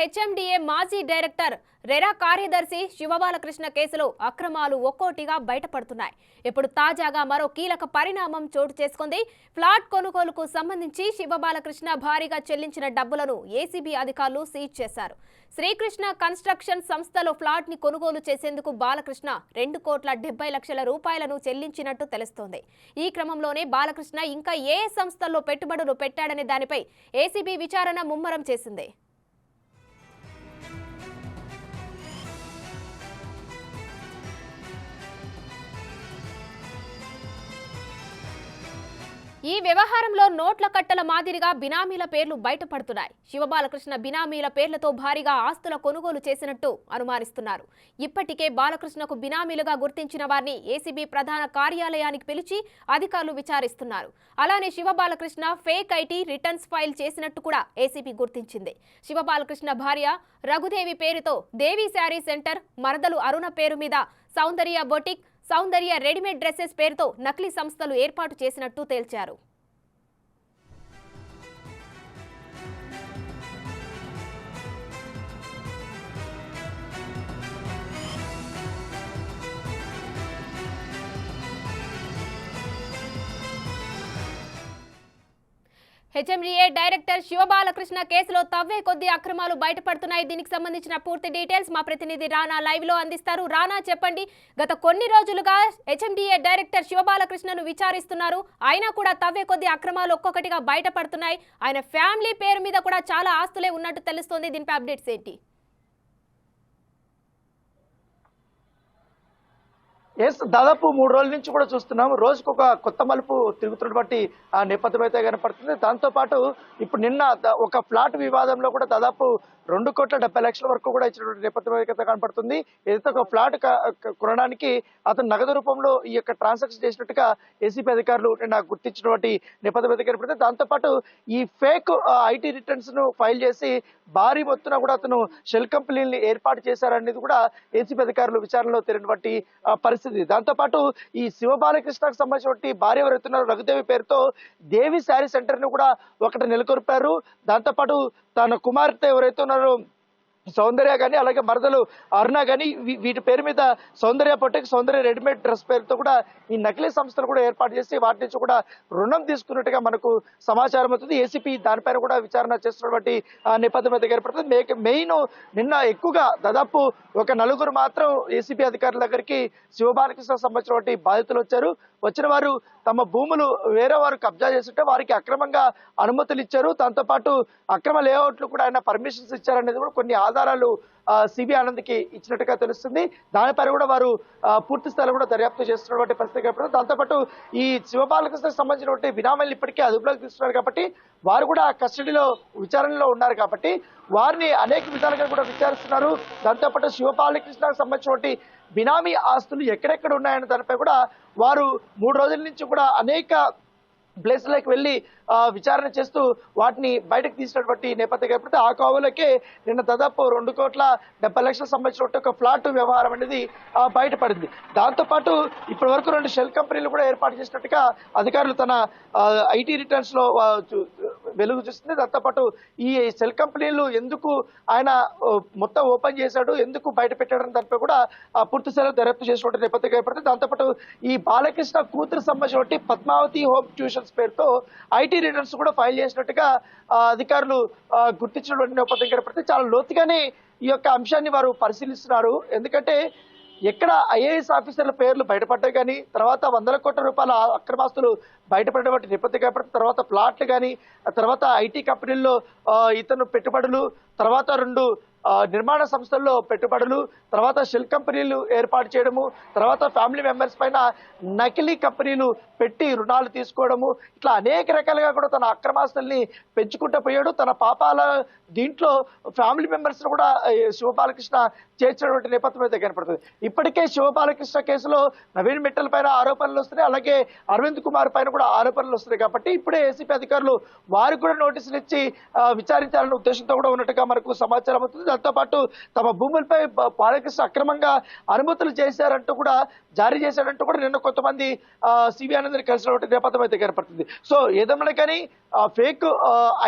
HMDA మాజీ director RERA కార్యదర్శి శివబాలకృష్ణ కేసులో అక్రమాలు ఒక్కోటిగా బయటపడుతున్నాయి. ఇప్పుడు తాజాగా మరో కీలక పరిణామం చోటు చేసుకుంది. ఫ్లాట్ కొనుగోలుకు సంబంధించి శివబాలకృష్ణ భారీగా చెల్లించిన డబ్బులను ఏసీబీ అధికారులు సీజ్ చేశారు. శ్రీకృష్ణ కన్స్ట్రక్షన్ సంస్థలో ఫ్లాట్ ని కొనుగోలు చేసేందుకు బాలకృష్ణ 2,70,00,000 రూపాయలను చెల్లించినట్టు తెలుస్తోంది. ఈ క్రమంలోనే బాలకృష్ణ ఇంకా ఏ సంస్థల్లో పెట్టుబడులు పెట్టాడనే దానిపై ఏసీబీ విచారణ ముమ్మరం చేసింది. ఈ వ్యవహారంలో నోట్ల కట్టల మాదిరిగా బినామీల పేర్లు బయటపడుతున్నాయి. శివబాలకృష్ణ బినామీల పేర్లతో భారీగా ఆస్తుల కొనుగోలు చేసినట్టు అనుమానిస్తున్నారు. ఇప్పటికే బాలకృష్ణకు బినామీలుగా గుర్తించిన వారిని ఏసీబీ ప్రధాన కార్యాలయానికి పిలిచి అధికారులు విచారిస్తున్నారు. అలానే Shiva Balakrishna fake IT returns file చేసినట్టు కూడా ఏసీబీ గుర్తించింది. శివబాలకృష్ణ భార్య రఘుదేవి పేరుతో దేవి శారీ సెంటర్, మరదలు అరుణ పేరు మీద సౌందర్య బొటిక్, సౌందర్య రెడీమేడ్ డ్రెస్సెస్ పేరుతో నకిలీ సంస్థలు ఏర్పాటు చేసినట్టు తేల్చారు. హెచ్ఎండిఏ డైరెక్టర్ శివబాలకృష్ణ కేసులో తవ్వే కొద్ది అక్రమాలు బయటపడుతున్నాయి. దీనికి సంబంధించిన పూర్తి డీటెయిల్స్ మా ప్రతినిధి రానా లైవ్ లో అందిస్తారు. రానా, చెప్పండి, గత కొన్ని రోజులుగా హెచ్ఎండిఏ డైరెక్టర్ శివబాలకృష్ణను విచారిస్తున్నారు. అయినా కూడా తవ్వే కొద్ది అక్రమాలు ఒక్కొక్కటిగా బయటపడుతున్నాయి. ఆయన ఫ్యామిలీ పేరు మీద కూడా చాలా ఆస్తులే ఉన్నట్టు తెలుస్తోంది. దీనిపై అప్డేట్స్ ఏంటి? దాదాపు 3 రోజుల నుంచి కూడా చూస్తున్నాం. రోజుకు ఒక కొత్త మలుపు తిరుగుతున్నటువంటి ఆ నేపథ్యం అయితే కనపడుతుంది. దాంతో పాటు ఇప్పుడు నిన్న ఒక ఫ్లాట్ వివాదంలో కూడా దాదాపు 2,70,00,000 వరకు కూడా ఇచ్చినటువంటి నేపథ్యం అయితే కనపడుతుంది. ఏదైతే ఒక ఫ్లాట్ కొనడానికి అతను నగదు రూపంలో ఈ యొక్క ట్రాన్సాక్షన్ చేసినట్టుగా ఏసీబీ అధికారులు నిన్న గుర్తించినటువంటి నేపథ్యం అయితే కనపడుతుంది. దాంతో పాటు ఈ ఫేక్ ఐటీ రిటర్న్స్ ను ఫైల్ చేసి భారీ మొత్తున కూడా అతను షెల్ కంపెనీని ఏర్పాటు చేశారనేది కూడా ఏసీబీ అధికారులు విచారణలో తెలియనటువంటి పరిస్థితి. దాంతో పాటు ఈ శివబాలకృష్ణకు సంబంధించిన భార్య ఎవరైతున్నారో రఘుదేవి పేరుతో దేవి శారీ సెంటర్ ను కూడా ఒకటి నెలకొల్పారు. దాంతో పాటు తన కుమార్తె ఎవరైతే ఉన్నారో సౌందర్య గానీ, అలాగే మరదలు అరుణ గానీ, వీటి పేరు మీద సౌందర్య పొట్టకి, సౌందర్య రెడీమేడ్ డ్రెస్ పేరుతో కూడా ఈ నకిలీ సంస్థలు కూడా ఏర్పాటు చేసి వాటి నుంచి కూడా రుణం తీసుకున్నట్టుగా మనకు సమాచారం అవుతుంది. ఏసీపీ దానిపైన కూడా విచారణ చేస్తున్నటువంటి నేపథ్యం అయితే ఏర్పడుతుంది. మెయిన్ నిన్న ఎక్కువగా దాదాపు ఒక 4 మాత్రం ఏసీబీ అధికారుల దగ్గరికి శివబాలకృష్ణ సంబంధించినటువంటి బాధితులు వచ్చారు. వచ్చిన వారు తమ భూములు వేరే వారు కబ్జా చేస్తుంటే వారికి అక్రమంగా అనుమతులు ఇచ్చారు. దాంతో పాటు అక్రమ లేఅవుట్లు కూడా ఆయన పర్మిషన్స్ ఇచ్చారనేది కూడా కొన్ని ఆధారాలు సిబి ఆనంద్కి ఇచ్చినట్టుగా తెలుస్తుంది. దానిపై కూడా వారు పూర్తి స్థాయిలో కూడా దర్యాప్తు చేస్తున్నటువంటి పరిస్థితి కనపడుతుంది. దాంతోపాటు ఈ శివబాలకృష్ణకు సంబంధించినటువంటి బినామీలు ఇప్పటికే అదుపులోకి తీసుకున్నారు కాబట్టి వారు కూడా కస్టడీలో విచారణలో ఉన్నారు కాబట్టి వారిని అనేక విధాలుగా కూడా విచారిస్తున్నారు. దాంతోపాటు శివబాలకృష్ణకు సంబంధించినటువంటి బినామీ ఆస్తులు ఎక్కడెక్కడ ఉన్నాయన్న దానిపై కూడా వారు 3 రోజుల నుంచి కూడా అనేక ప్లేస్లకు వెళ్ళి విచారణ చేస్తూ వాటిని బయటకు తీసినటువంటి నేపథ్యం కాబట్టి ఆ కోవలకే నిన్న దాదాపు 2,70,00,000 సంబంధించిన ఒక ఫ్లాట్ వ్యవహారం అనేది బయటపడింది. దాంతోపాటు ఇప్పటి వరకు 2 షెల్ కంపెనీలు కూడా ఏర్పాటు చేసినట్టుగా అధికారులు తన ఐటీ రిటర్న్స్ లో వెలుగు చూస్తుంది. దాంతోపాటు ఈ షెల్ కంపెనీలు ఎందుకు ఆయన మొత్తం ఓపెన్ చేశాడు, ఎందుకు బయట పెట్టాడని దానిపై కూడా పూర్తి స్థాయిలో దర్యాప్తు చేసినటువంటి నేపథ్యం ఏర్పడుతుంది. దాంతోపాటు ఈ బాలకృష్ణ కూతురు సంబంధించిన పద్మావతి హోమ్ ట్యూషన్స్ పేరుతో ఐటీ రిటర్న్స్ కూడా ఫైల్ చేసినట్టుగా అధికారులు గుర్తించినటువంటి నేపథ్యం కనపడుతుంది. చాలా లోతుగానే ఈ యొక్క అంశాన్ని వారు పరిశీలిస్తున్నారు. ఎందుకంటే ఎక్కడ ఐఏఎస్ ఆఫీసర్ల పేర్లు బయటపడ్డాయి కానీ, తర్వాత 100 కోట్ల రూపాయల అక్రమాస్తులు బయటపడినటువంటి నేపథ్యం కనపడుతుంది. తర్వాత ప్లాట్లు కానీ, తర్వాత ఐటీ కంపెనీల్లో ఇతను పెట్టుబడులు, తర్వాత 2 నిర్మాణ సంస్థల్లో పెట్టుబడులు, తర్వాత షెల్ కంపెనీలు ఏర్పాటు చేయడము, తర్వాత ఫ్యామిలీ మెంబర్స్ పైన నకిలీ కంపెనీలు పెట్టి రుణాలు తీసుకోవడము, ఇట్లా అనేక రకాలుగా కూడా తన అక్రమాస్తుల్ని పెంచుకుంటూ పోయాడు. తన పాపాల దీంట్లో ఫ్యామిలీ మెంబర్స్ కూడా శివబాలకృష్ణ చేర్చినటువంటి నేపథ్యం అయితే కనపడుతుంది. ఇప్పటికే శివబాలకృష్ణ కేసులో నవీన్ మిట్టల్ పైన ఆరోపణలు వస్తున్నాయి, అలాగే అరవింద్ కుమార్ పైన కూడా ఆరోపణలు వస్తున్నాయి. కాబట్టి ఇప్పుడే ఏసీపీ అధికారులు వారికి కూడా నోటీసులు ఇచ్చి విచారించాలనే ఉద్దేశంతో కూడా ఉన్నట్టుగా మనకు సమాచారం అవుతుంది. దాంతో పాటు తమ భూములపై బాలకృష్ణ అక్రమంగా అనుమతులు చేశారంటూ కూడా జారీ చేశారంటూ కూడా నిన్న కొంతమంది సిబిఐ ఆనంద్ కలిసినటువంటి నేపథ్యం అయితే కనపడుతుంది. సో ఏదన్నా కానీ ఫేక్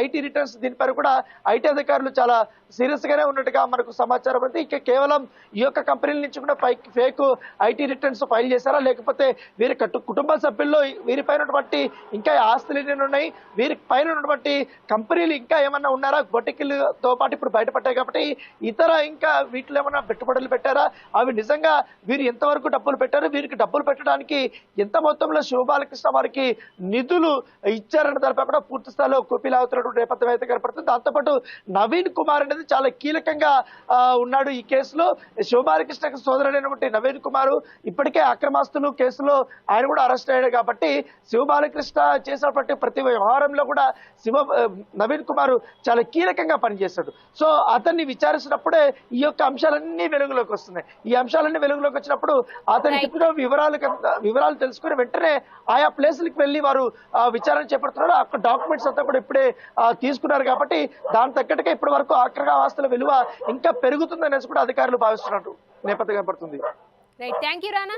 ఐటీ రిటర్న్స్ దీనిపై కూడా ఐటీ అధికారులు చాలా సీరియస్ గానే ఉన్నట్టుగా మనకు సమాచారం ఉంది. ఇక కేవలం ఈ యొక్క కంపెనీల నుంచి కూడా ఫేక్ ఐటీ రిటర్న్స్ ఫైల్ చేశారా, లేకపోతే వీరి కుటుంబ సభ్యుల్లో వీరిపైన ఉన్నటువంటి ఇంకా ఆస్తులు ఎన్ని ఉన్నాయి, వీరి పైన ఉన్నటువంటి కంపెనీలు ఇంకా ఏమన్నా ఉన్నారా, బొటికీలతో పాటు ఇప్పుడు బయటపడ్డాయి. కాబట్టి ఇతర ఇంకా వీటిలో ఏమన్నా పెట్టుబడులు పెట్టారా, అవి నిజంగా వీరు ఎంతవరకు డబ్బులు పెట్టారు, వీరికి డబ్బులు పెట్టడానికి ఎంత మొత్తంలో శివబాలకృష్ణ వారికి నిధులు ఇచ్చారన్న దానిపై కూడా పూర్తి స్థాయిలో కుపిలావుతున్నటువంటి నేపథ్యం అయితే కనపడుతుంది. దాంతోపాటు నవీన్ కుమార్ అనేది చాలా కీలకంగా ఉన్నాడు ఈ కేసులో. శివబాలకృష్ణకు సోదరుడైనటువంటి నవీన్ కుమార్ ఇప్పటికే అక్రమాస్తులు కేసులో ఆయన కూడా అరెస్ట్ అయ్యాడు. కాబట్టి శివబాలకృష్ణ చేసినటువంటి ప్రతి వ్యవహారంలో కూడా నవీన్ కుమార్ చాలా కీలకంగా పనిచేశాడు. సో అతన్ని విచారించినప్పుడే ఈ యొక్క అంశాలన్నీ వెలుగులోకి వస్తున్నాయి. ఈ అంశాలన్నీ వెలుగులోకి వచ్చినప్పుడు అతని చెప్పిన వివరాలు తెలుసుకుని వెంటనే ఆయా ప్లేసులకు వెళ్లి వారు విచారణ చేపడుతున్నారు. అక్కడ డాక్యుమెంట్స్ అంతా కూడా ఇప్పుడే తీసుకున్నారు. కాబట్టి దాని తగ్గట్టుగా ఇప్పటి వరకు ఆస్తుల విలువ ఇంకా పెరుగుతుందనేసి కూడా అధికారులు భావిస్తున్నట్టు నేపథ్యం కనపడుతుంది. Right, thank you Rana.